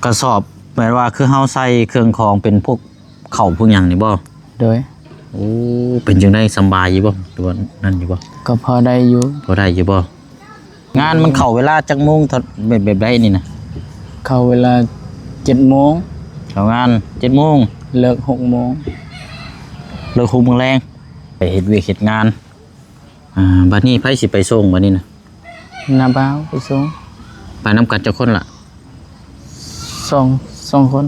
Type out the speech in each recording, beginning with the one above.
กระสอบหมายว่าคือเฮาใส่เครื่องของเป็นพวกเข่าพวกหยังนี่บ่โดยโอ้เป็นจังได๋สำบายอยู่บ่หรือว่านั่นอยู่บ่ก็พอได้อยู่พอได้อยู่บ่งานมันเข้าเวลาจักโมงแบบใดนี่นะเข้าเวลา7 โมงเข้างาน7 โมงเลิก6 โมงเลิก6 โมงแรงไปเฮ็ดเวียกเฮ็ดงานบัดนี้ไผสิไปส่งบัดนี้นะนาบ่าวไปส่งไปนำกันจักคนล่ะ2 คน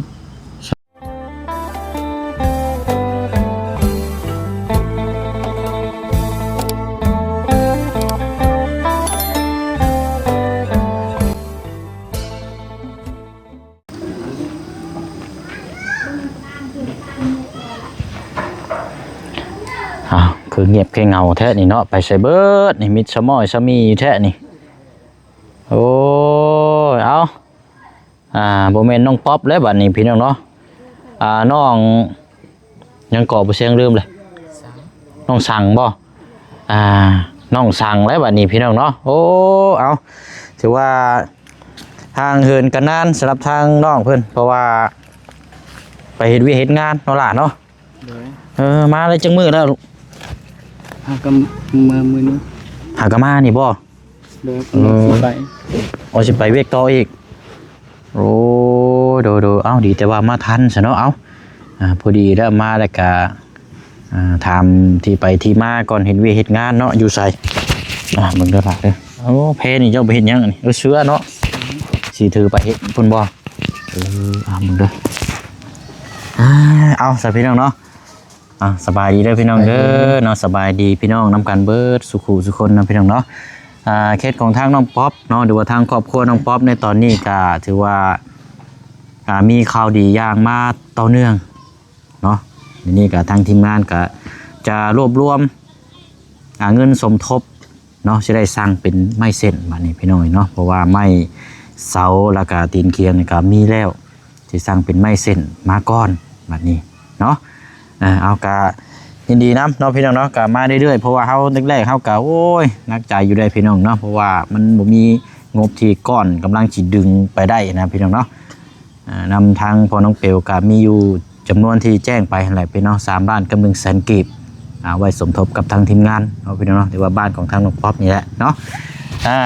คือเงียบแค่เงาแท้นี่เนาะไปใส่เบิดนี่มิดสมอยสมีแท้นี่โอ้ยเอาบ่แม่นน้องป๊อปแล้วบัดนี้พี่น้องเนาะน้องยังก่อบ่เสียงลืมเลยน้องสั่งบ่น้องสั่งแล้วบัดนี้พี่น้องเนาะโอ้เอาถือว่าทางเหินกันนานสำหรับทางน้องเพิ่นเพราะว่าไปเฮ็ดเวียกเฮ็ดงานเนาะล่ะเนาะมาเลยจังมื้อแล้วหากมือนี้หากมานี่บ่เดินไปสิไปเวียกต่ออีกโอ้ดูเอ้าดีแต่ว่ามาทันซะเนาะเอ้าพอดีแล้วมาแล้วก็ถามที่ไปที่มาก่อนเห็นเวียกเฮ็ดงานเนาะอยู่ไสมึงเด้อล่ะเด้อโอ้เพนี่เจ้าไปเฮ็ดหยังนี่เสื้อเนาะสิถือไปเฮ็ดพุ่นบ่มึงเด้อเอาซะพี่น้องเนาะสบายดีเด้อพี่น้องเด้อเนาะสบายดีพี่น้องนำกันเบิดสุขุสุคนนะพี่น้องเนาะเคสของทางน้องป๊อปเนาะหรือว่าทางครอบครัวน้องป๊อปในตอนนี้ก็ถือว่ามีข่าวดีอย่างมาต่อเนื่องเนาะนี่ก็ทางทีมงานก็จะรวบรวมเงินสมทบเนาะจะได้สร้างเป็นไม้เส้นบัดนี้พี่น้องเนาะเพราะว่าไม้เสาแล้วก็ตีนเคียงก็มีแล้วที่สร้างเป็นไม้เส้นมาก่อนบัดนี้เนาะเอากะยินดีนะน้องพี่น้องเนาะกะมาเรื่อยๆเพราะว่าเขาแรกๆเขากะโอ้ยนักใจอยู่ได้พี่น้องเนาะเพราะว่ามันบ่มีงบที่ก้อนกำลังจิดึงไปได้นะพี่น้องเนาะนำทางพอน้องเปลวกะมีอยู่จำนวนที่แจ้งไปอะไรพี่น้อง3 ล้านกับ100,000 กีบไว้สมทบกับทางทีมงานเนาะพี่น้องเนาะถือว่าบ้านของทางน้องป๊อปนี่แหละเนาะ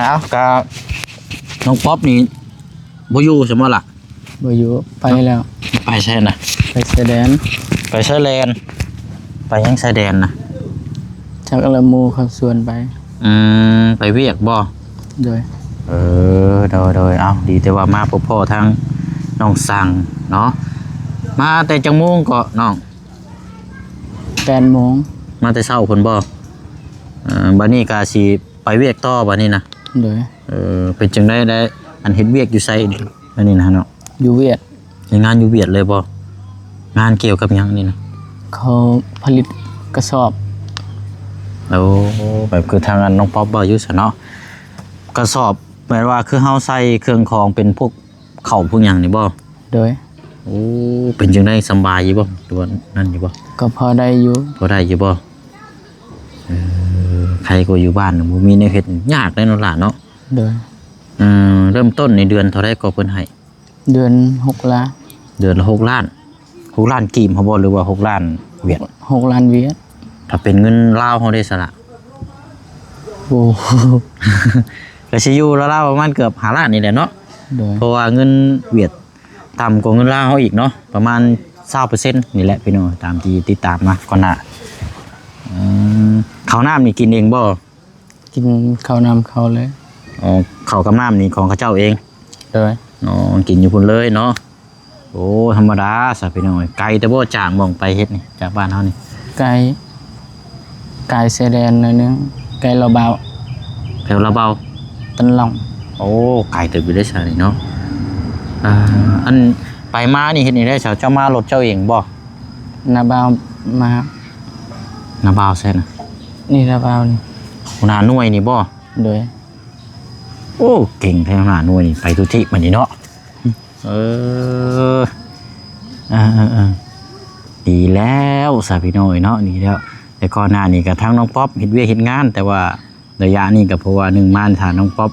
เอากะน้องป๊อปนี่บ่อยู่ใช่มั้ยล่ะบ่อยู่ไปแล้วไปใช่นะไปแสดงไปไซแลนด์ไปยังไซแดนนะชักละมูเขาส่วนไปไปเวียกบ่โดยโดยเอาดีแต่ว่ามาพบพ่อทางน้องสั่งเนาะมาแต่จังโมงก็น้อง8 โมงมาแต่เช้าคนบ่บัดนี้ก็สิไปเวียกต่อบัดนี้นะโดยเป็นจังได้อันเฮ็ดเวียกอยู่ไสบัดนี้นะเนาะอยู่เวียดงานอยู่เวียดเลยบ่งานเกี่ยวกับหยังนี่นะเขาผลิตกระสอบแบบคือทางน้องป๊อปบ่อยู่ซะเนาะกระสอบหมายว่าคือเฮาใส่เครื่องของเป็นพวกเข่าพวกหยังนี่บ่โดยเป็นจังได๋สำบายอยู่บ่หรือว่านั่นอยู่บ่ก็พอได้อยู่พอได้อยู่บ่ใครก็อยู่บ้านบ่มีแนวเฮ็ดยากเลยเนาะล่ะเนาะโดยเริ่มต้นในเดือนเท่าใดก็เพิ่นให้เดือน6 ล้านเดือนละ6 ล้าน6 ล้านกีบเขาบ่หรือว่า6 ล้านเวียด6 ล้านเวียดถ้าเป็นเงินลาวเขาได้สละโอ้ก็สิอยู่ราวๆประมาณเกือบ5 ล้านนี่แหละเนาะเพราะว่าเงินเวียดต่ำกว่าเงินลาวเขาอีกเนาะประมาณ 20% นี่แหละพี่น้องตามที่ติดตามมาก่อนหน้าข้าวน้ำนี่กินเองบ่กินข้าวน้ำเขาเลยข้าวกับน้ำนี่ของเขาเจ้าเองโดยกินอยู่พุ่นเลยเนาะโอ้ธรรมดาสับพี่น้องไกลแต่บ่จ่างมองไปเฮ็ดนี่จากบ้านเฮานี่ไกลเสแดนหน่อยนึงไกลเราเบาแถวละเบาตันหล่องโอ้ไกลตึกอยู่ได้ซะนี่เนาะอันไปมานี่เฮ็ดนี่ได้เจ้ามารถเจ้าเองบ่นาบ่าวมานาบ่าวแซ่น่ะนี่นาบ่าวนี่หัวหน้าหน่วยนี่บ่โดยโอ้เก่งแท้หัวหน้าหน่วยนี่ไปทุกที่มันนี่เนาะดีแล้วสาพี่น้อยเนาะดีแล้วแต่ก่อนหน้านี้กับทางน้องป๊อปเฮ็ดเวียกเฮ็ดงานแต่ว่าระยะนี้ก็เพราะว่า1 ม่านฐานน้องป๊อป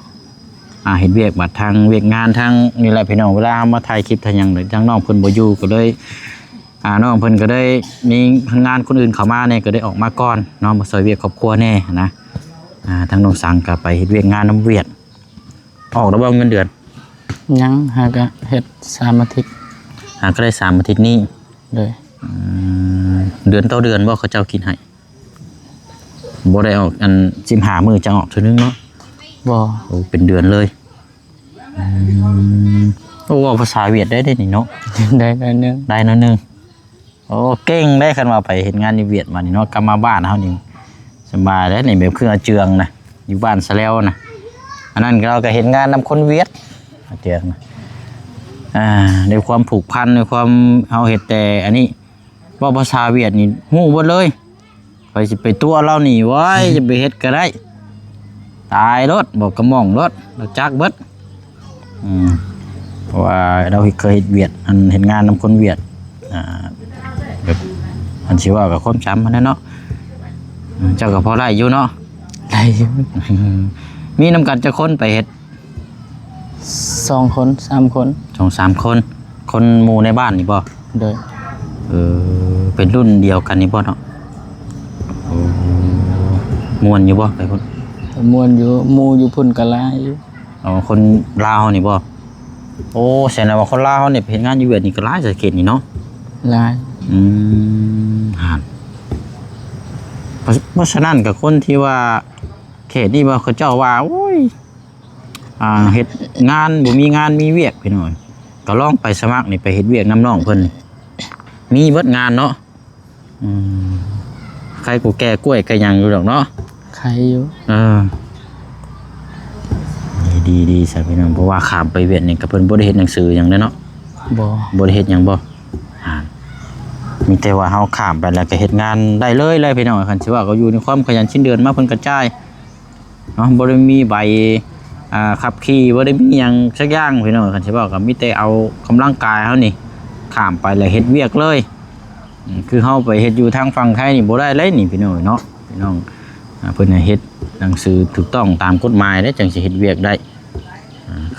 เฮ็ดเวียกบัดทางเวียกงานทางนี่แหละพี่น้องเวลาเฮามาถ่ายคลิปทางหยังทางน้องเพิ่นบ่อยู่ก็เลยน้องเพิ่นก็ได้มีงานคนอื่นเข้ามาเนี่ยก็ได้ออกมาก่อนเนาะมาช่วยเวียกครอบครัวแน่นะทางน้องสังก็ไปเฮ็ดเวียกงานน้ำเวียดออกแล้วบ่เงินเดือน ยังหากะเฮ็ด3 อาทิตย์ ก็ได้3 อาทิตย์นี้ เลย เดือนต่อเดือนบ่เขาเจ้ากินให้บ่ได้ออกอัน15มื้อจังออกเทื่อนึงเนาะ บ่ โอ้เป็นเดือนเลยโอ้เว้าภาษาเวียดได้นี่เนาะ ได้นึง ได้นั่นนึงโอ้เก่งได้คันว่าไปเฮ็ดงานอยู่เวียดมานี่เนาะกลับมาบ้านเฮานี่สบายแล้วนี่แบบเครื่องอาเจืองนะอยู่บ้านซะแล้วนะอันนั้นเราก็เฮ็ดงานนำคนเวียดอาเจืองนะในความผูกพันในความเฮาเฮ็ดแต่อันนี้เว้าภาษาเวียดนี่ฮู้หมดเลยไปสิไปตัวเรานี่ไว้จะไปเฮ็ดก็ได้ตายรถบอกกระหม่องรถเราจักเบิดเพราะว่าเราเคยเฮ็ดเวียดอันเฮ็ดงานนำคนเวียดแบบอันสิว่ากับความจำมันนั่นเนาะเจ้าก็พอได้อยู่เนาะ ได้อยู่ มีนำกันจะคนไปเฮ็ด 2 คน 3 คน 2-3 คนคนหมู่ในบ้านนี่บ่ โดย เป็นรุ่นเดียวกันนี่บ่เนาะม่วนอยู่บ่ไปพุ่น ม่วนอยู่หมู่อยู่พุ่นก็หลายอยู่ คนลาวนี่บ่โอ้แสดงว่าคนลาวนี่ไปเฮ็ดงานอยู่เวียดนี่ก็หลายสาเขตนี่เนาะ หลาย ห่านเพราะฉะนั้นกับคนที่ว่าเขตนี่ว่าเขาเจ้าว่าโอ้ยเฮ็ดงานบ่มีงานมีเวียกพี่น้อยก็ลองไปสมัครนี่ไปเฮ็ดเวียกน้ำน้องเพิ่นมีเบิดงานเนาะใครกูแก่กล้วยก็ยังอยู่ดอกเนาะ ใครอยู่ ดีๆซะพี่น้องเพราะว่าข้ามไปเวียดนี่ก็เพิ่นบ่ได้เฮ็ดหนังสือหยังเด้เนาะ บ่ได้เฮ็ดหยังบ่มีแต่ว่าเฮาข้ามไปแล้วก็เฮ็ดงานได้เลยพี่น้องคันสิว่าก็อยู่ในความขยันชิ้นเดือนมาเพิ่นกระจายเนาะบ่ได้มีใบขับขี่บ่ได้มีหยังสักอย่างพี่น้องคันสิว่าก็มีแต่เอากำลังกายเฮานี่ข้ามไปแล้วเฮ็ดเวียกเลยคือเฮาไปเฮ็ดอยู่ทางฝั่งไทยนี่บ่ได้เลยนี่พี่น้องเนาะพี่น้องเพิ่นให้เฮ็ดหนังสือถูกต้องตามกฎหมายแล้วจังสิเฮ็ดเวียกได้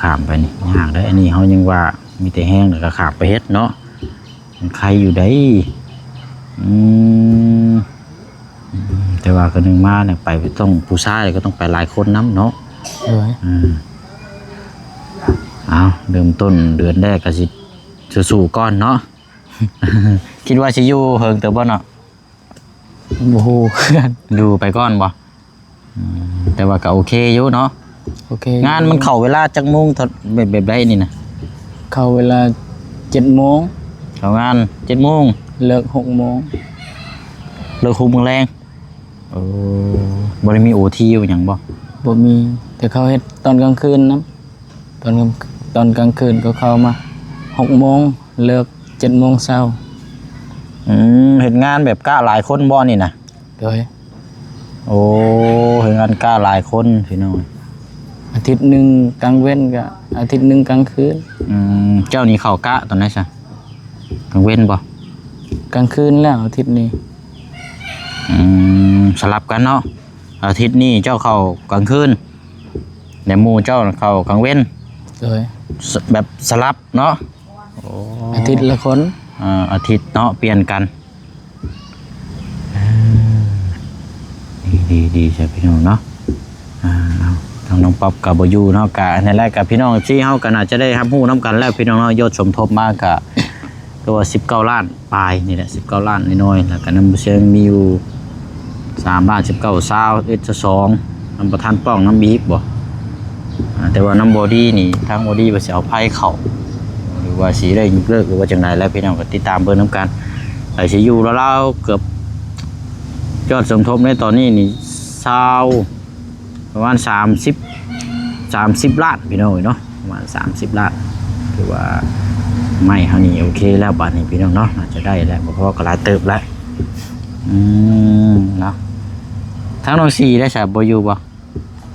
ข้ามไปนี่ยากเด้ออันนี้เฮายังว่ามีแต่แห้งแล้วก็ข้ามไปเฮ็ดเนาะใครอยู่ได้แต่ว่าก็นึงมาเนี่ยไปต้องผู้ชายก็ต้องไปหลายคนน้ำเนาะเอาเริ่มต้นเดือนแรกก็สิสู้ๆก่อนเนาะ คิดว่าสิอยู่เฮิงเติบบ่เนาะ บ่ฮู้กัน ดูไปก่อนบ่แต่ว่าก็โอเคอยู่เนาะ โอเค งานมันเข้าเวลาจักโมงแบบใดนี่นะ เข้าเวลา 7 โมง เข้างาน 7 โมง เลิก 6 โมง เลิก6 โมงแรงบ่ได้มี OT อยู่หยังบ่ บ่มีแต่เขาเฮ็ดตอนกลางคืนนะตอนกลางคืนก็เข้ามา6 โมงเลิก 7 โมงเช้า เฮ็ดงานแบบกะหลายคนบ่นี่นะ โดย โอ้เฮ็ดงานกะหลายคนพี่น้อง อาทิตย์หนึงกลางเว้นก็อาทิตย์หนึงกลางคืน เจ้านี่เข้ากะตอนไหนซะกลางเว้นบ่ กลางคืนแล้วอาทิตย์นี้ สลับกันเนาะอาทิตย์นี้เจ้าเข้ากลางคืนแต่หมู่เจ้าเข้ากลางเว้น โดย แบบสลับเนาะ อาทิตย์ละคน อาทิตย์เนาะเปลี่ยนกันดีใช่พี่น้องเนาะทางน้องป๊อปกับบอยู่เนาะกะในแรกกับพี่น้องที่เฮากันอาจจะได้รับรู้น้ำกันแล้วพี่น้องเนาะยอดสมทบมากกะตัว19 ล้านปลายนี่แหละ19 ล้านน้อยๆแล้วก็น้ำเชียงมีอยู่3 ล้าน 19 22น้ำประธานป้องน้ำบีบบ่แต่ว่าน้ำบอดี้นี่ทางบอดี้ว่าสิเอาไพ่เข่าหรือว่าสีได้ยกเลิกหรือว่าจังไดแล้วพี่น้องก็ติดตามเบิ่งน้ำกันแต่สิอยู่แล้วเกือบยอดสมทบในตอนนี้นี่ประมาณ30 ล้านพี่น้องเนาะประมาณ30 ล้านคือว่าไม่เฮานี่โอเคแล้วบัดนี้พี่น้องเนาะน่าจะได้แล้วเพราะว่าก็หลายเติบแล้วเนาะทางน้อง4ได้ซะบ่อยู่บ่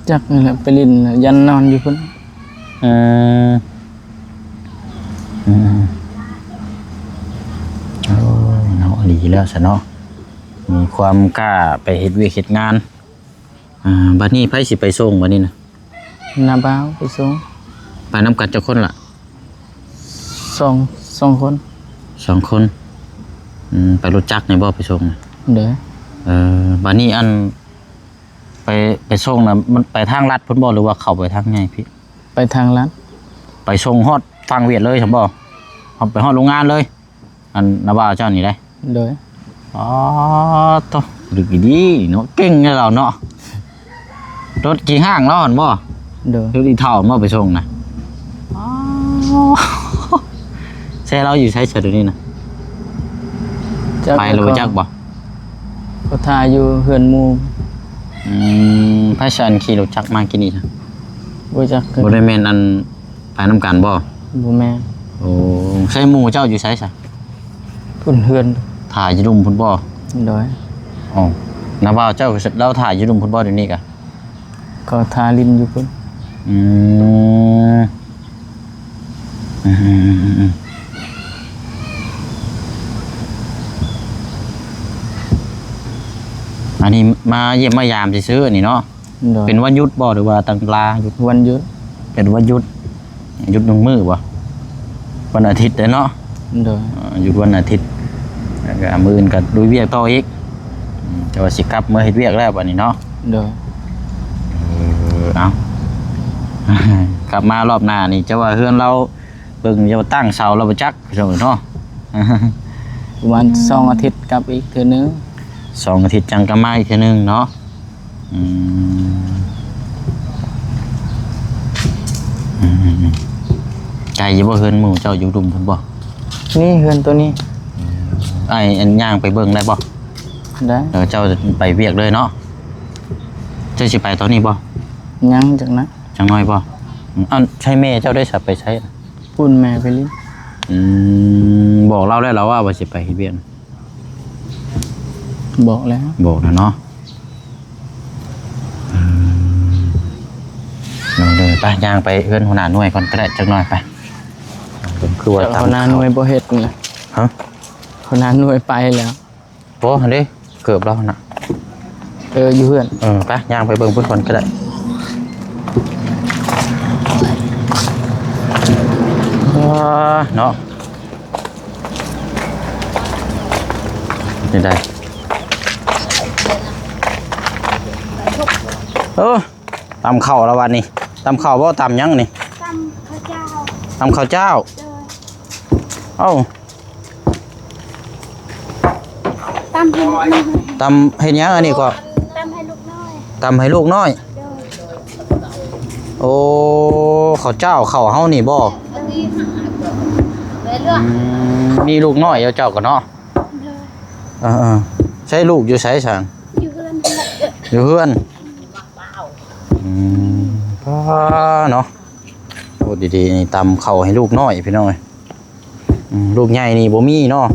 จักนี่แหละไปลินยันนอนอยู่พุ่น เนาะดีแล้วซะเนาะมีความกล้าไปเฮ็ดเวียกเฮ็ดงานบัดนี้ไผสิไปส่งบัดนี้นะ นาบ้าวไปส่ง ไปน้ำกันเจ้าคนล่ะ สองคน 2 คนไปรถจักรในบ่ไปส่งน่ะ เด้อ บัดนี้อันไปส่งน่ะมันไปทางลัดพุ่นบ่หรือว่าเข้าไปทางไงพี่ ไปทางลัด ไปส่งฮอดฟังเวียดเลยซั่นบ่เอาไปฮอดโรงงานเลย อันนาบ่าวเจ้านี่ได้ เด้อ อ๋อตดึกดีเนาะเก่งเด้อเราเนาะรถกี่ห้างแล้วหั่นบ่ เด้อ รถอีเท่าบ่ไปส่งน่ะอ๋อใช่เราอยู่ใช้เฉยเดี๋ยวนี้น่ะไปเลยจักบ่ ก็ทาอยู่เฮือนหมู่ พระชันขี่รถจักรมากินนี่นะ บ่จัก บ่ได้แม่นอันไปนำกันบ่ บ่แม่น โอ้ใช่หมู่เจ้าอยู่ไสซะ พุ่นเฮือน ถ่ายอยู่ดุมพุ่นบ่ เด้อ อ๋อน้าบ่าวเจ้าเราถ่ายอยู่ดุมพุ่นบ่เดี๋ยวนี้กะ ก็ทาลินอยู่พุ่น อืมอืมอันนี้มาเยี่ยมมายามซื้อๆอันนี้เนาะ เด้อ เป็นวันหยุดบ่หรือว่าตั้งลาหยุด วันหยุด เป็นวันหยุดหยุด1 มื้อบ่วันอาทิตย์เด้อเนาะ เด้อ หยุดวันอาทิตย์แล้วก็มื้ออื่นก็ลุยเวียกต่ออีกแต่ว่าสิกลับเมื่อเฮ็ดเวียกแล้วบัดนี้เนาะ เด้อ เอา กลับมารอบหน้านี่จะว่าเฮือนเราเบิ่งจะว่าตั้งเสาเราบ่จักพี่น้องเนาะ ประมาณ2อาทิตย์กลับอีกเทื่อนึง 2 อาทิตย์จังก็มาอีกเทื่อนึงเนาะอืมไกลอยู่บ่เฮือนหมู่เจ้าอยู่ดุมพุ่นบ่ นี่เฮือนตัวนี้ อันย่างไปเบิ่งได้บ่ ได้ เจ้าไปเวียกเลยเนาะเจ้าสิไปตอนนี้บ่ ยังจากนั้น จังน้อยบ่อันใช่แม่เจ้าได้สับไปใช้ ปุ่นแม่ไปลิน บอกเราได้แล้วว่าสิไปเฮ็ดเวียก บอกแล้ว บอกนะเนาะเดินไปย่างไปเอื้อนหัวหน้าหน่วยก่อนก็ได้จักหน่อยไปคือว่า เขานาหน่วยบ่เฮ็ดนั่นแหละ ฮะ เขานาหน่วยไปแล้ว โอ้เด้เกือบแล้วน่ะ อยู่เฮือน ไปย่างไปเบิ่งเพิ่นก่อนก็ได้เนาะนี่ได้ตำข้าวแล้ววันนี้ตำข้าวบ่ตำหยังนี่ ตำข้าวเจ้า ตำข้าวเจ้า เดิน เอ้า ตำให้ลูกน้อย ตำเฮ็ดหยังอันนี้ก็ ตำให้ลูกน้อย ตำให้ลูกน้อย เดิน โอ้ข้าวเจ้าข้าวเฮานี่บ่มีลูกน้อยเจ้าก็เนาะ เดิน ใช้ลูกอยู่ไสสั่ง อยู่เฮือน อยู่เฮือนเนาะโอ้ดีๆนี่ตำข้าวให้ลูกน้อยพี่น้อยลูกใหญ่นี่บ่มีเนาะ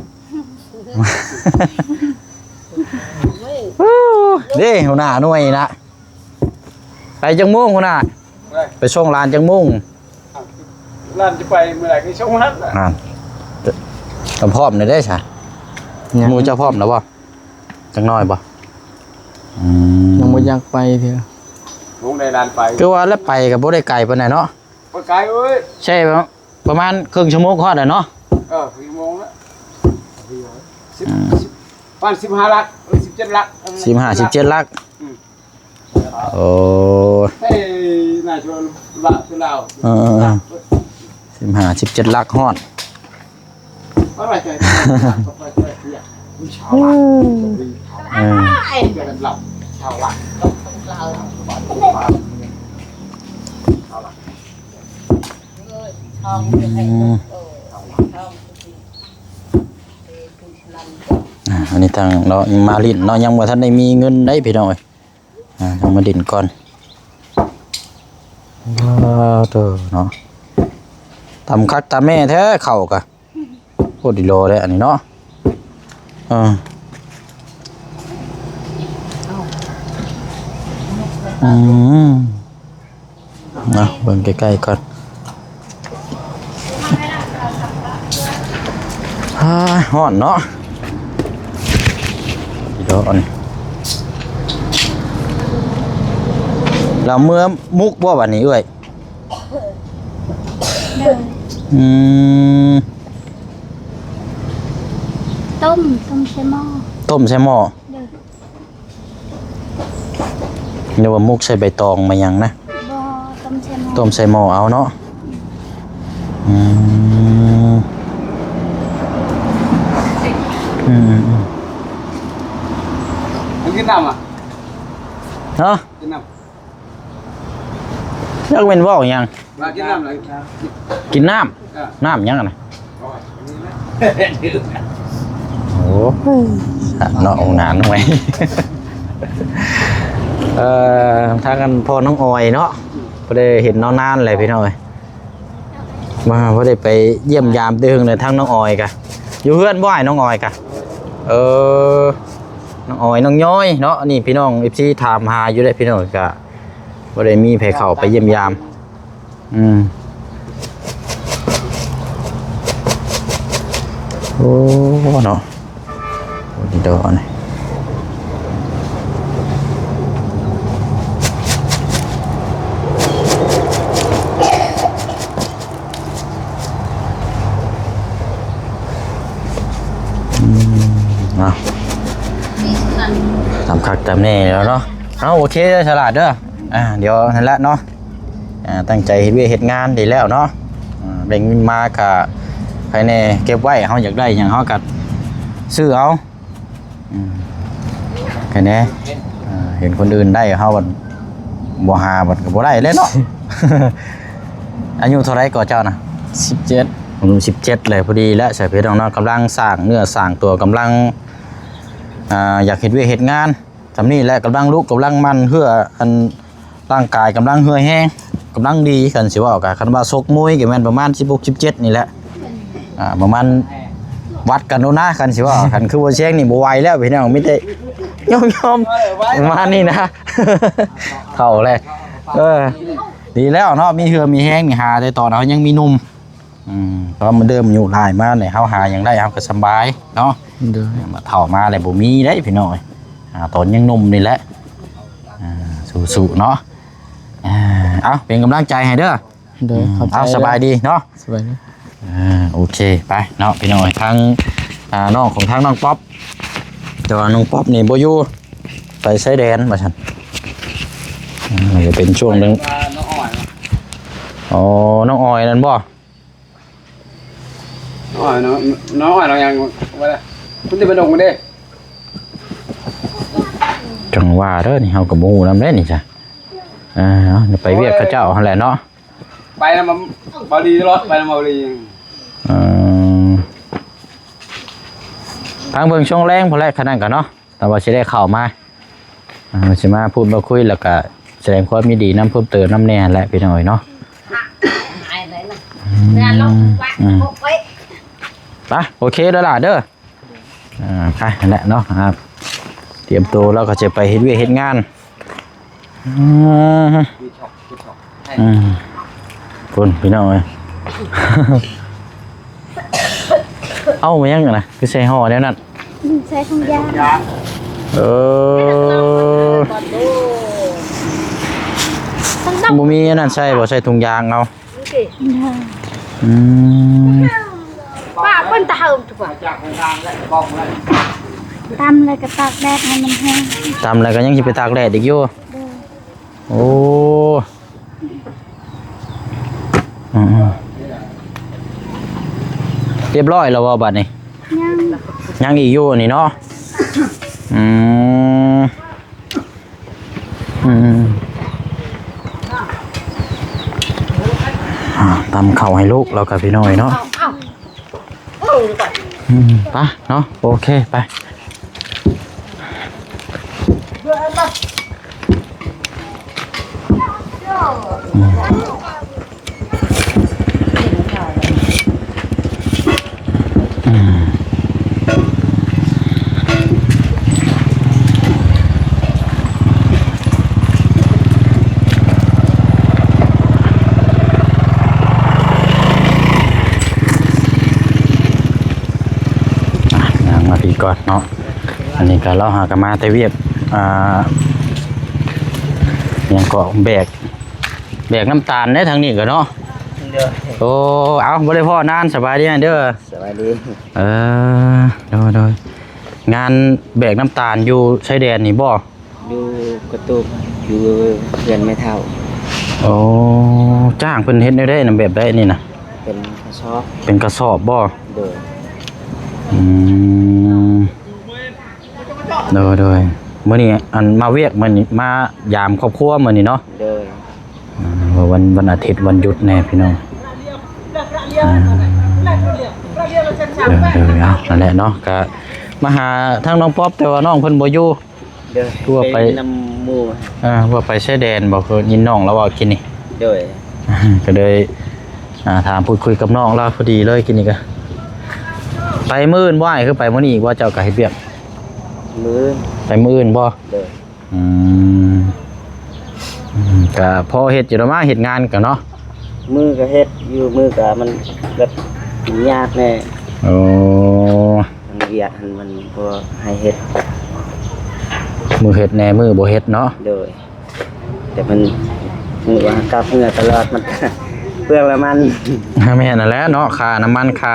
เด้หัวหน้าหน่วยนะไปจังมุ่งหัวหน้าไปส่งลานจังมุ่ง ร้านจะไปเมื่อไหร่ก็ช่วงนั้น ตำพร้อมได้ใช่หมูเจ้าพร้อมแล้วบ่จังน้อยบ่ ยังบ่อยากไปเถอะ ลงในร้านไป คือว่าแล้วไปกับบ่ได้ไกลปานใดเนาะ ไปไกลเอ้ย ใช่ประมาณครึ่งชั่วโมงฮอดแล้วเนาะ กี่โมงแล้วประมาณ15 ลัก17 ลัก 15-17ลักโอ้ เฮ้ยน่าชวนละคือเรา 15-17ลักฮอด อะไรใจไปเที่ยวชาวละกันหลับชาวละอันนี้ทางเนาะมาลิ้นเนาะยังบ่ทันได้มีเงินได้พี่น้องเอ้ยต้องมาดินก่อนเด้อเนาะตำคักตำแม่แท้เข้ากะโคตรดีโลเลยอันนี้เนาะนะเบิ่งใกล้ๆก่อนฮ้อนเนาะเดี๋ยวอัน เราเมื่อมุกบ่บัดนี้เอ้ย เดิน อืม ต้มใส่หม้อ ต้มใส่หม้อ เดิน เรียกว่ามุกใส่ใบตองมาหยังนะ บ่ต้มใส่หม้อ ต้มใส่หม้อเอาเนาะอืมอืม Anh cái năm à? เนาะ Cái năm. อยากเป็นเว้าหยัง Và cái năm là กินน้ำ à. น้ำหยังอะนะ Rồi. โอ้เนาะองนานไว้ ทางกันพอน้องออยเนาะพอได้เห็นน้องนานเลยพี่น้อยมาพอได้ไปเยี่ยมยามเดืองเลยทั้งน้องออยกะอยู่เพื่อนบ่อยน้องออยกะน้องออยน้องย้อยเนาะนี่พี่น้องอีพี่ถามหาอยู่ได้พี่น้องกะพอได้มีไผเข้าไปเยี่ยมยามโอ้เนาะโอ้ดีดอนี่ทำคักทำแน่แล้วเนาะเอาโอเคฉลาดเด้อเดี๋ยวนั่นแหละเนาะตั้งใจเฮ็ดเวียกเฮ็ดงานดีแล้วเนาะแบ่งเงินมากะภายในเก็บไว้เฮาอยากได้หยังเฮาก็ซื้อเอาแค่นี้เห็นคนอื่นได้เฮาบ่หาบัดก็บ่ได้เลยเนาะ อายุเท่าไรก่อเจ้านะ 17 ผม17เลยพอดีและใส่เพชรน้องๆกำลังสร้างเนื้อสร้างตัวกำลังอยากเฮ็ดเวียกเฮ็ดงานสำนี้แหละกำลังลุกกำลังมันเพื่ออันร่างกายกำลังเหื่อยแห้งกำลังดีกันสิว่ากันคันว่าซกมวยก็แม่นประมาณ16 17นี่แหละประมาณวัดกันโน่นนะกันสิว่ากันคือว่าเชียงนี่บ่ไหวแล้วพี่น้องมีแต่ยอมประมาณนี้นะ เข้าเลยดีแล้วเนาะมีเหือมีแห้งนี่หาได้ตอนเฮายังมีหนุ่มเพราะมันเดิมอยู่หลายมาเนี่ยเฮาหายังได้เฮาก็สบายเนาะ เด้อ มาเฒ่ามาแล้วบ่มีได้พี่น้อยตอนยังหนุ่มนี่แหละสู้ๆเนาะเอาเป็นกำลังใจให้เด้อ เด้อขอบใจ เอาสบายดีเนาะ สบายดี โอเคไปเนาะพี่น้อยทั้งน้องของทั้งน้องป๊อปแต่ว่าน้องป๊อปนี่บ่อยู่ไปไซแดนว่าซั่นจะเป็นช่วงนึง nó hỏi mà. อ๋อน้องออยนั่นบ่ Nó hỏi nó nhàng vậy đây.คุณจะไปลงกันดิ จังว่าเด้อนี่เฮาก็บ่ฮู้นำเด้นี่จ้ะเดี๋ยวไปเวียกเขาเจ้าหั่นแหละเนาะ ไปนะมันบาลีรถไปนะบาลี ทางเบิ่งช่วงแรงพอแรกขนาดกันเนาะแต่ว่าสิได้เข้ามาสิมาพูดมาคุยแล้วก็แสดงความยินดีนำเพิ่มเติมนำแน่แหละพี่น้อยเนาะไปโอเคเด้อล่ะเด้อไปนั่นแหละเนาะครับเตรียมตัวแล้วก็จะไปเฮ็ดเวียกเฮ็ดงานคุณพี่น้อย เอ้ามายังกันนะคือใส่ห่อแล้วนั่น ใส่ถุงยาง บ่มีอันนั้นใส่บ่ใส่ถุงยางเอา ป้าเปิ้นตาเหิมถูกป่ะ จากโครงการและบอกเลย ตำเลยก็ตากแดดให้มันแห้ง ตามแล้วก็ยังสิไปตากแดดอีกอยู่โอ้เรียบร้อยแล้วบ่บัดนี้ ยัง ยังอีกอยู่นี่เนาะตำเข่าให้ลูกเรากับพี่น้อยเนาะไปเนาะโอเคไปมาพี่ก่อนเนาะอันนี้ก็เราหากันมาแต่เวียบ ยังก็แบกน้ำตาลได้ทางนี้ก็เนาะ เด้อ โอ้เอาบ่ได้พ่อนานสบายดีเด้อ สวัสดี โดยงานแบกน้ำตาลอยู่ชายแดนนี่บ่ อยู่กระตุกอยู่เพื่อนไม่เท่า โอ้จ้างเพิ่นเฮ็ดได้นำแบบได้นี่นะ เป็นกระสอบ เป็นกระสอบบ่ เด้อ อืมโดยมื้อนี้อันมาเวียกมื้อนี้มายามครอบครัวมื้อนี้เนาะ เด้อ ว่าวันอาทิตย์วันหยุดแน่พี่น้องเอานั่นแหละเนาะก็มาหาทางน้องป๊อบแต่ว่าน้องเพิ่นบ่อยู่ เด้อ ทั่วไป นำหมู่ ว่าไปชายแดนบ่คือยินน้องแล้วว่ากินนี่ เด้อ ก็เลยถามพูดคุยกับน้องแล้วพอดีเลยกินนี่ก็ไปมื้ออื่นบ่อ้ายคือไปมื้อนี้อีกว่าเจ้าก็เฮ็ดเวียก มือ ไปมื้ออื่นบ่ เด้อ อืมก็พอเฮ็ดอยู่แล้วมาเฮ็ดงานกันเนาะ มือก็เฮ็ดอยู่มือก็มันแบบยากแน่ โอ้ มันเวียดมันบ่ให้เฮ็ด มือเฮ็ดแหน่มือบ่เฮ็ดเนาะ เด้อแต่มันมือว่ากับเหงื่อตลอดมัน เปลืองละมัน แม่นั่นแหละเนาะค่าน้ำมันค่า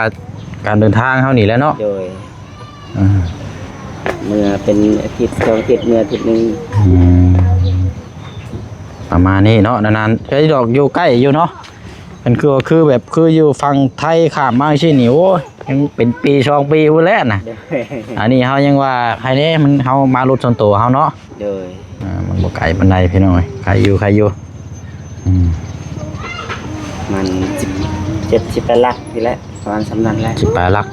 การเดินทางเฮานี่แหละเนาะ โดย อืม เมื่อเป็นอาทิตย์2อาทิตย์เมื่ออาทิตย์หนึง ประมาณนี้เนาะนานๆไอ้ดอกอยู่ใกล้อยู่เนาะมันคือแบบคืออยู่ฝั่งไทยข้ามมาชินี่โอ้ยยังเป็นปี2ปีพุ่นแล้วน่ะ เด้อ อันนี้เฮายังว่าใครเด้มันเฮามารถส่วนตัวเฮาเนาะ โดย มันบ่ไกลปานใดพี่น้องเอ้ยใครอยู่มัน17-18ลักนี่แหละประมาณสำนั้นแหละ สิไปลัก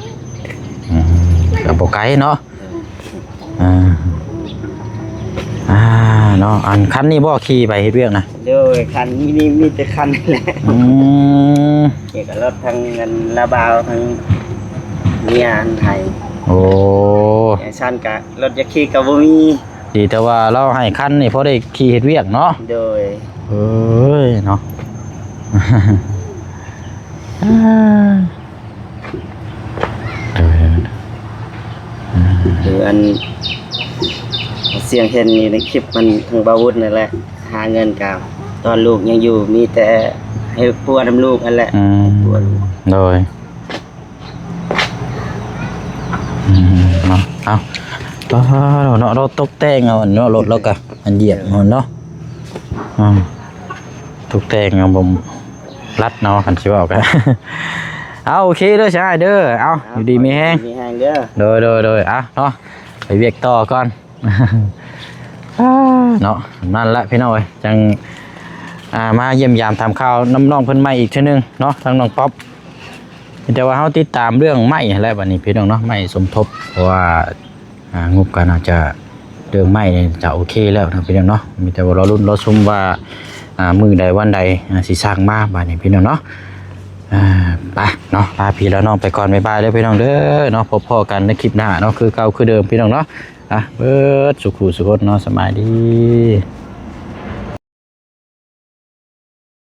ก็บ่ไกลเนาะเนาะอันคันนี้บ่ขี่ไปเฮ็ดเวียกนะ โดยคันนี้มีแต่คันนี่แหละเกี่ยวกับรถทั้งเงินระบาวทั้งเมียอันไทย โอ้ อย่างชั้นกะรถจะขี่กับบ่มี ดีแต่ว่าเราให้คันนี่พอได้ขี่เฮ็ดเวียกเนาะ โดย เอ้ยเนาะ คืออันเสียงเห็นนี่ในคลิปมันทางบาวุธนั่นแหละหาเงินกับตอนลูกยังอยู่มีแต่ให้ปัวน้ำลูกนั่นแหละปัวลูก โดยเนาะเอาเนาะเราตกแต่งเอาเนาะรถแล้วก็อันเหยียบเนาะตกแต่งเอาบ่รัดเนาะคันสิว่ากัน เอาโอเคเด้อใช่เด้อเอาอยู่ดีมีแฮง มีแฮงเด้อ โดยอ่ะเนาะไปเวียกต่อก่อน เนาะนั่นละพี่น้อยจังมาเยี่ยมยามทำข้าวน้ำน้องเพิ่นใหม่อีกเช่นนึงเนาะทางน้องป๊อปแต่ว่าเฮาติดตามเรื่องไม้แล้วบัดนี้พี่น้องเนาะไม้สมทบเพราะว่างบก็น่าจะเรื่องไม้นี่จะโอเคแล้วนะพี่น้องเนาะมีแต่ว่าเราลุ้นเราซุ่มว่ามื้อใดวันใดสิสร้างมาบัดนี้พี่น้องเนาะไปเนาะลาพี่แล้วน้องไปก่อนบ๊ายบายเด้อพี่น้องเด้อเนาะพบพอกันในคลิปหน้าเนาะคือเก่าคือเดิมพี่น้องเนาะเบิดสุขุสุขเนาะสบายดี